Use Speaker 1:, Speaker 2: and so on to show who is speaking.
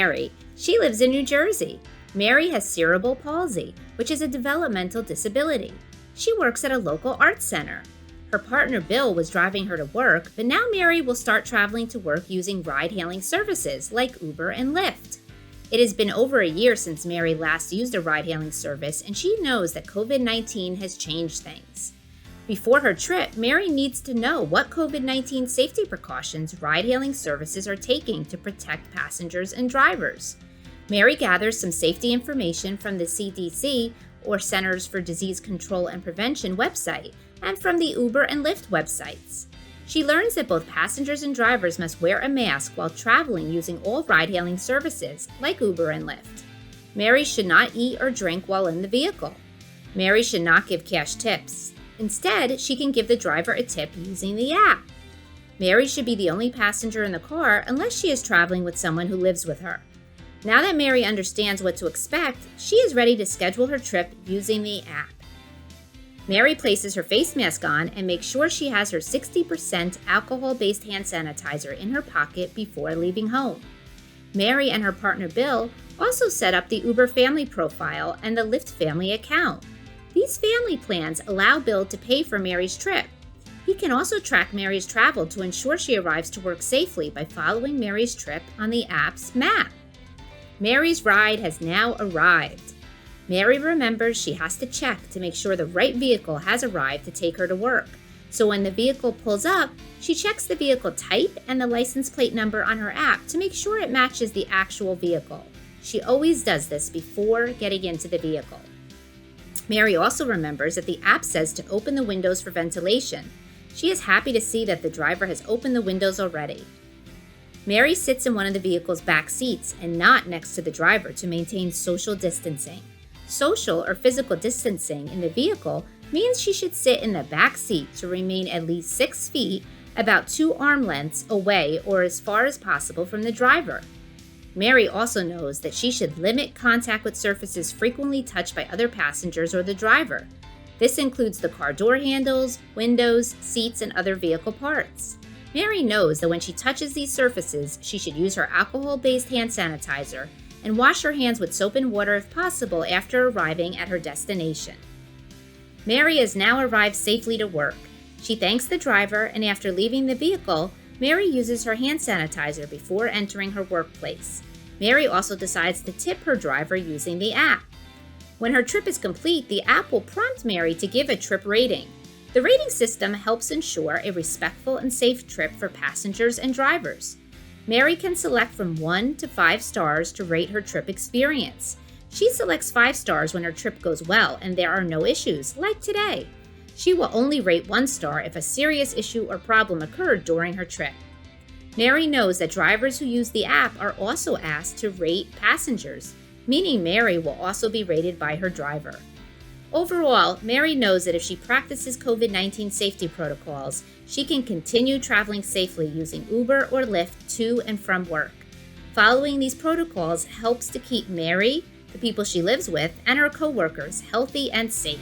Speaker 1: Mary. She lives in New Jersey. Mary has cerebral palsy, which is a developmental disability. She works at a local arts center. Her partner Bill was driving her to work, but now Mary will start traveling to work using ride-hailing services like Uber and Lyft. It has been over a year since Mary last used a ride-hailing service, and she knows that COVID-19 has changed things. Before her trip, Mary needs to know what COVID-19 safety precautions ride-hailing services are taking to protect passengers and drivers. Mary gathers some safety information from the CDC, or Centers for Disease Control and Prevention website, and from the Uber and Lyft websites. She learns that both passengers and drivers must wear a mask while traveling using all ride-hailing services, like Uber and Lyft. Mary should not eat or drink while in the vehicle. Mary should not give cash tips. Instead, she can give the driver a tip using the app. Mary should be the only passenger in the car unless she is traveling with someone who lives with her. Now that Mary understands what to expect, she is ready to schedule her trip using the app. Mary places her face mask on and makes sure she has her 60% alcohol-based hand sanitizer in her pocket before leaving home. Mary and her partner Bill also set up the Uber family profile and the Lyft family account. These family plans allow Bill to pay for Mary's trip. He can also track Mary's travel to ensure she arrives to work safely by following Mary's trip on the app's map. Mary's ride has now arrived. Mary remembers she has to check to make sure the right vehicle has arrived to take her to work. So when the vehicle pulls up, she checks the vehicle type and the license plate number on her app to make sure it matches the actual vehicle. She always does this before getting into the vehicle. Mary also remembers that the app says to open the windows for ventilation. She is happy to see that the driver has opened the windows already. Mary sits in one of the vehicle's back seats and not next to the driver to maintain social distancing. Social or physical distancing in the vehicle means she should sit in the back seat to remain at least 6 feet, about 2 arm lengths away or as far as possible from the driver. Mary also knows that she should limit contact with surfaces frequently touched by other passengers or the driver. This includes the car door handles, windows, seats, and other vehicle parts. Mary knows that when she touches these surfaces, she should use her alcohol-based hand sanitizer and wash her hands with soap and water if possible after arriving at her destination. Mary has now arrived safely to work. She thanks the driver, and after leaving the vehicle, Mary uses her hand sanitizer before entering her workplace. Mary also decides to tip her driver using the app. When her trip is complete, the app will prompt Mary to give a trip rating. The rating system helps ensure a respectful and safe trip for passengers and drivers. Mary can select from 1 to 5 stars to rate her trip experience. She selects 5 stars when her trip goes well and there are no issues, like today. She will only rate 1 star if a serious issue or problem occurred during her trip. Mary knows that drivers who use the app are also asked to rate passengers, meaning Mary will also be rated by her driver. Overall, Mary knows that if she practices COVID-19 safety protocols, she can continue traveling safely using Uber or Lyft to and from work. Following these protocols helps to keep Mary, the people she lives with, and her coworkers healthy and safe.